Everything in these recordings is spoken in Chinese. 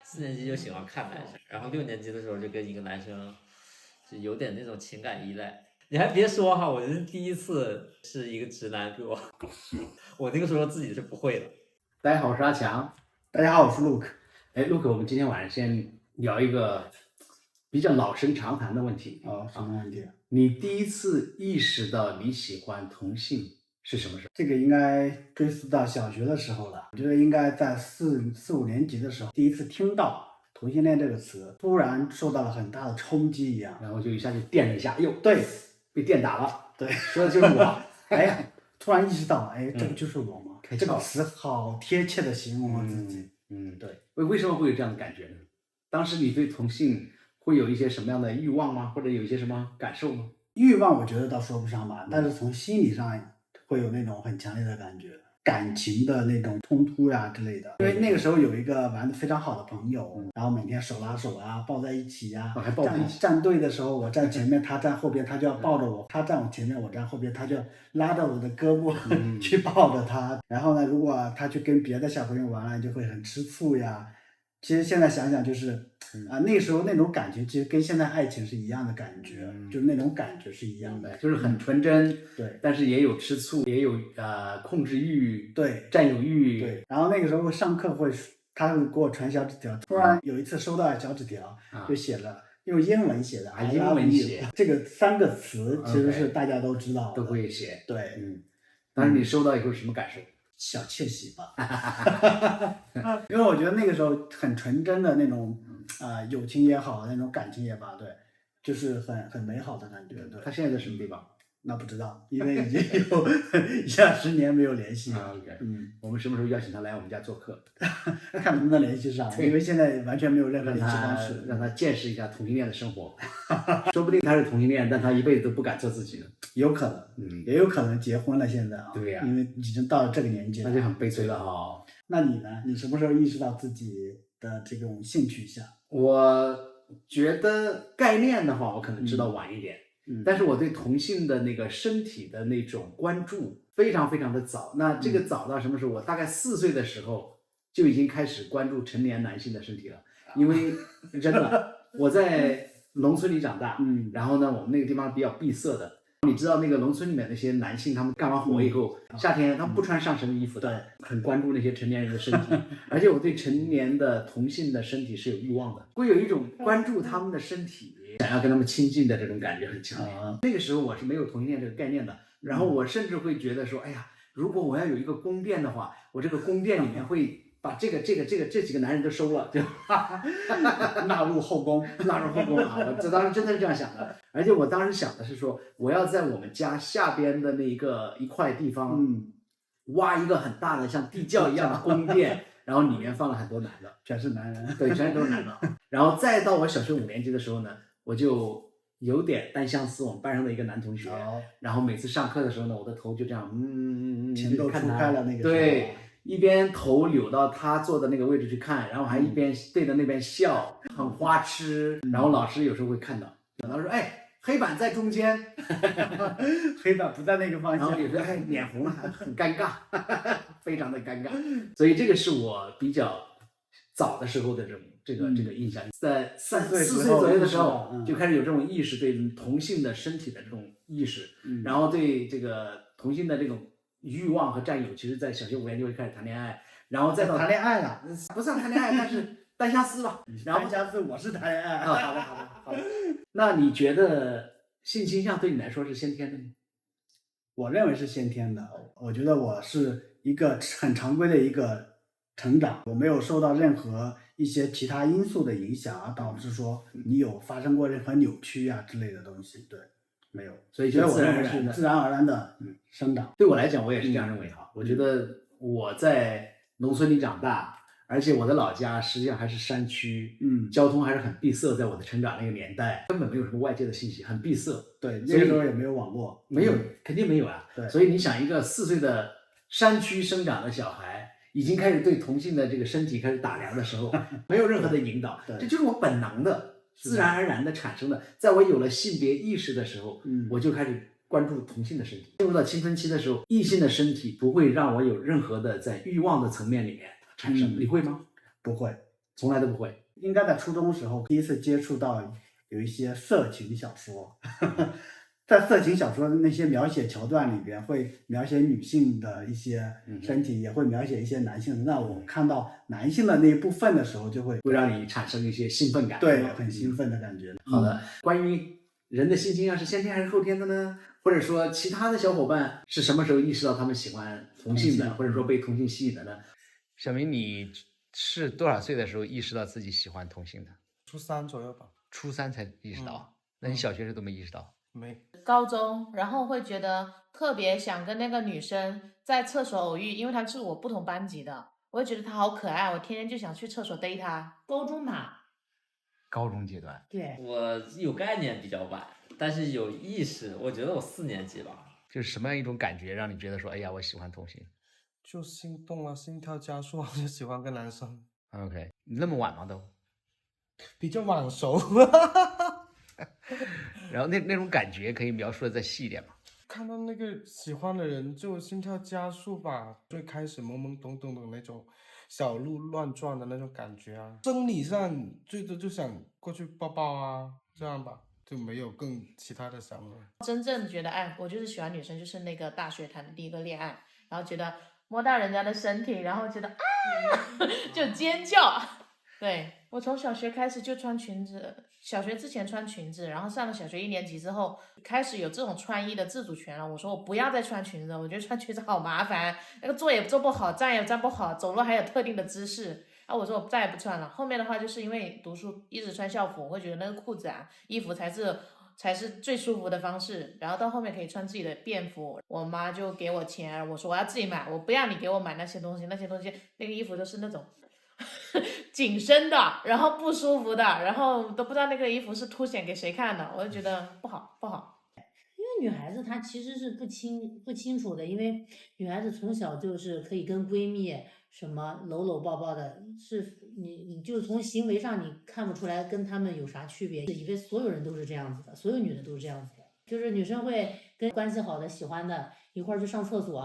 4年级就喜欢看男生，然后6年级的时候就跟一个男生就有点那种情感依赖。你还别说哈，我这是第一次是一个直男给我，我那个时候自己是不会的。大家好，我是阿强。大家好，我是 Luke。Luke，我们今天晚上先聊一个比较老生常谈的问题。什么问题？你第一次意识到你喜欢同性是什么时候？这个应该追溯到小学的时候了。我觉得应该在四五年级的时候，第一次听到同性恋这个词，突然受到了很大的冲击一样，然后就一下就电了一下，哟，对，被电打了。对，说的就是我。哎，突然意识到，哎，这个就是我吗？开窍了这个词好贴切的形容我自己。对。为什么会有这样的感觉呢？当时你对同性会有一些什么样的欲望吗？或者有一些什么感受吗？欲望我觉得倒说不上吧，但是从心理上会有那种很强烈的感觉，感情的那种冲突呀之类的。因为那个时候有一个玩的非常好的朋友，然后每天手拉手啊，抱在一起呀，还抱在一起。站队的时候，我站前面，他站后边，他就要抱着我；他站我前面，我站后边，他就拉着我的胳膊去抱着他。然后呢，如果他去跟别的小朋友玩了，就会很吃醋呀。其实现在想想就是那时候那种感觉其实跟现在爱情是一样的感觉，就是那种感觉是一样的，就是很纯真，对，但是也有吃醋，也有控制欲，对，占有欲，对。然后那个时候上课他会给我传小纸条，突然有一次收到小纸条，就写了用英文写的，英文写这个3个词其实是大家都知道的，都会写，对，当时你收到以后什么感受？小窃喜吧，因为我觉得那个时候很纯真的那种友情也好，那种感情也罢，对，就是很美好的感觉。对，他现在在什么地方？那不知道，因为已经有10年没有联系了。OK，我们什么时候邀请他来我们家做客？看能不能联系上，因为现在完全没有任何联系方式，让他见识一下同性恋的生活。说不定他是同性恋，但他一辈子都不敢做自己呢。有可能，也有可能结婚了现在啊。对呀，因为已经到了这个年纪了，那就很悲催了哈。那你呢？你什么时候意识到自己的这种性取向？我觉得概念的话，我可能知道晚一点。但是我对同性的那个身体的那种关注非常非常的早。那这个早到什么时候？我大概4岁的时候就已经开始关注成年男性的身体了。因为真的我在农村里长大，然后呢，我们那个地方比较闭塞的。你知道那个农村里面那些男性，他们干完活以后，夏天他们不穿上身衣服的，很关注那些成年人的身体。而且我对成年的同性的身体是有欲望的，会有一种关注他们的身体，想要跟他们亲近的这种感觉很强烈。那个时候我是没有同性恋这个概念的，然后我甚至会觉得说，哎呀，如果我要有一个宫殿的话，我这个宫殿里面会把这几个男人都收了，就纳入后宫啊！我当时真的是这样想的，而且我当时想的是说，我要在我们家下边的一块地方，挖一个很大的像地窖一样的宫殿，然后里面放了很多男的，全是男人，对，全都是男的。然后再到我小学5年级的时候呢，我就有点单相思我们班上的一个男同学，然后每次上课的时候呢，我的头就这样，情窦初开了那个时候，对。一边头扭到他坐的那个位置去看，然后还一边对着那边笑，很花痴。然后老师有时候会看到，老师说：“哎，黑板在中间，黑板不在那个方向。”然后有时候脸红了，很尴尬，非常的尴尬。所以这个是我比较早的时候的这个印象，在4岁左右的时候就开始有这种意识，对同性的身体的这种意识，然后对这个同性的这种欲望和占有，其实在小学5年就会开始谈恋爱，然后再到谈恋爱了，不算谈恋爱，但是单相思吧。然后单相思，我是谈恋爱。好的。那你觉得性倾向对你来说是先天的吗？我认为是先天的。我觉得我是一个很常规的一个成长，我没有受到任何一些其他因素的影响，而导致说你有发生过任何扭曲啊之类的东西。对。没有，所以就自然而然的生长。对我来讲，我也是这样认为哈。我觉得我在农村里长大，而且我的老家实际上还是山区，交通还是很闭塞，在我的成长那个年代，根本没有什么外界的信息，很闭塞。对，那个时候也没有网络，没有，肯定没有啊。对，所以你想，一个4岁的山区生长的小孩，已经开始对同性的这个身体开始打量的时候，没有任何的引导，这就是我本能的。自然而然的产生的，在我有了性别意识的时候，我就开始关注同性的身体。进入到青春期的时候，异性的身体不会让我有任何的在欲望的层面里面产生，你会吗？不会，从来都不会。应该在初中时候第一次接触到有一些色情小说，在色情小说的那些描写桥段里边，会描写女性的一些身体，也会描写一些男性的。那我看到男性的那一部分的时候，就会让你产生一些兴奋感，对，很兴奋的感觉。好的，关于人的性倾向是先天还是后天的呢？或者说其他的小伙伴是什么时候意识到他们喜欢同性的，或者说被同性吸引的呢？小明，你是多少岁的时候意识到自己喜欢同性的？初3左右吧。初3才意识到，那你小学时都没意识到？没。高中，然后会觉得特别想跟那个女生在厕所偶遇，因为她是我不同班级的，我会觉得她好可爱，我天天就想去厕所逮她。高中吧，高中阶段，对，我有概念比较晚，但是有意识，我觉得我4年级吧。就是什么样一种感觉让你觉得说，哎呀，我喜欢同性？就心动啊，心跳加速啊，我就喜欢跟男生。OK，你那么晚吗都？比较晚熟。然后那种感觉可以描述的再细一点吗？看到那个喜欢的人就心跳加速吧，最开始懵懵懂懂的那种小鹿乱撞的那种感觉啊，生理上最多就想过去抱抱啊，这样吧，就没有更其他的想法。真正觉得哎，我就是喜欢女生，就是那个大学谈的第一个恋爱，然后觉得摸到人家的身体，然后觉得啊，就尖叫。对，我从小学开始就穿裙子，小学之前穿裙子，然后上了小学1年级之后，开始有这种穿衣的自主权了。我说我不要再穿裙子，我觉得穿裙子好麻烦，那个坐也坐不好，站也站不好，走路还有特定的姿势。我说我再也不穿了。后面的话就是因为读书一直穿校服，我会觉得那个裤子啊、衣服才是最舒服的方式。然后到后面可以穿自己的便服，我妈就给我钱，我说我要自己买，我不要你给我买那些东西，那个衣服都是那种紧身的，然后不舒服的，然后都不知道那个衣服是凸显给谁看的，我就觉得不好。因为女孩子她其实是不清楚的，因为女孩子从小就是可以跟闺蜜什么搂搂抱抱的，是你就从行为上你看不出来跟她们有啥区别，以为所有人都是这样子的，所有女的都是这样子的，就是女生会跟关系好的、喜欢的一块儿去上厕所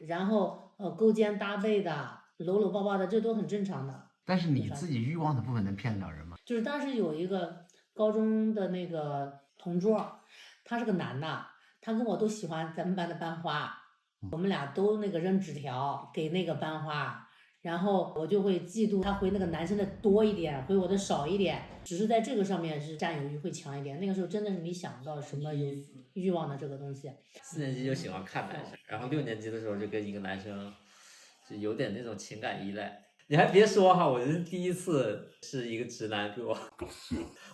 然后勾肩搭背的、搂搂抱抱的，这都很正常的。但是你自己欲望的部分能骗得了人吗？就是当时有一个高中的那个同桌，他是个男的，他跟我都喜欢咱们班的班花，我们俩都那个扔纸条给那个班花，然后我就会嫉妒他回那个男生的多一点，回我的少一点，只是在这个上面是占有欲会强一点。那个时候真的是你想不到什么有欲望的这个东西。4年级就喜欢看男生，然后6年级的时候就跟一个男生就有点那种情感依赖。你还别说哈，我是第一次是一个直男给我，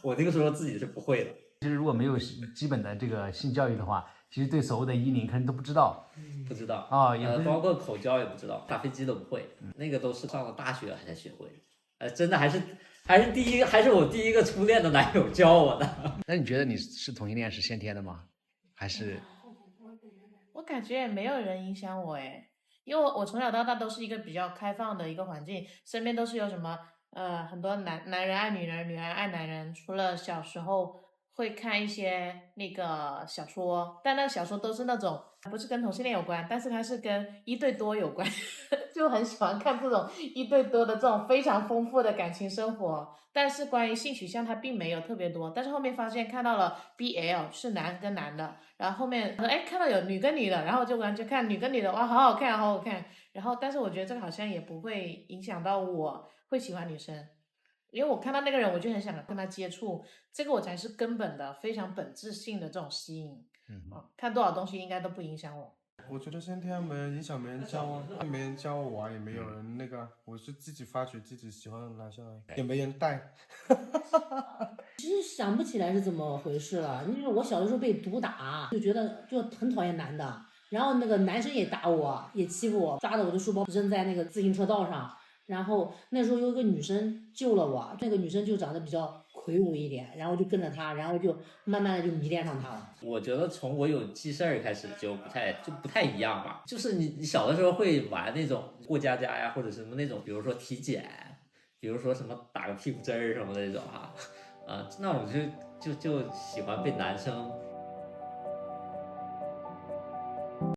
我那个时候自己是不会的。其实如果没有基本的这个性教育的话，其实对所谓的衣领可能都不知道。不知道也不是包括口交也不知道，打飞机都不会，那个都是上了大学才学会。真的还是我第一个初恋的男友教我的。那你觉得你是同性恋是先天的吗？还是？我感觉也没有人影响我因为我从小到大都是一个比较开放的一个环境，身边都是有什么很多男人爱女人，女人爱男人。除了小时候会看一些那个小说，但那个小说都是那种不是跟同性恋有关，但是它是跟1对多有关，就很喜欢看这种1对多的这种非常丰富的感情生活。但是关于性取向它并没有特别多，但是后面发现看到了 BL 是男跟男的，然后后面看到有女跟女的，然后就完全看女跟女的，哇，好好看好好看。然后但是我觉得这个好像也不会影响到我会喜欢女生，因为我看到那个人我就很想跟他接触，这个我才是根本的非常本质性的这种吸引。看多少东西应该都不影响我。我觉得先天没人影响，没人教啊，没人教我啊，也没有人那个，我是自己发掘自己喜欢的男生也没人带。其实想不起来是怎么回事了，因为我小的时候被毒打，就觉得就很讨厌男的，然后那个男生也打我，也欺负我，抓着我的书包扔在那个自行车道上，然后那时候有一个女生救了我，那个女生就长得比较魁梧一点，然后就跟着她，然后就慢慢的就迷恋上她了。我觉得从我有记事儿开始就不太一样吧，就是你小的时候会玩那种过家家呀，或者什么那种，比如说体检，比如说什么打个屁股针儿什么的那种那我就喜欢被男生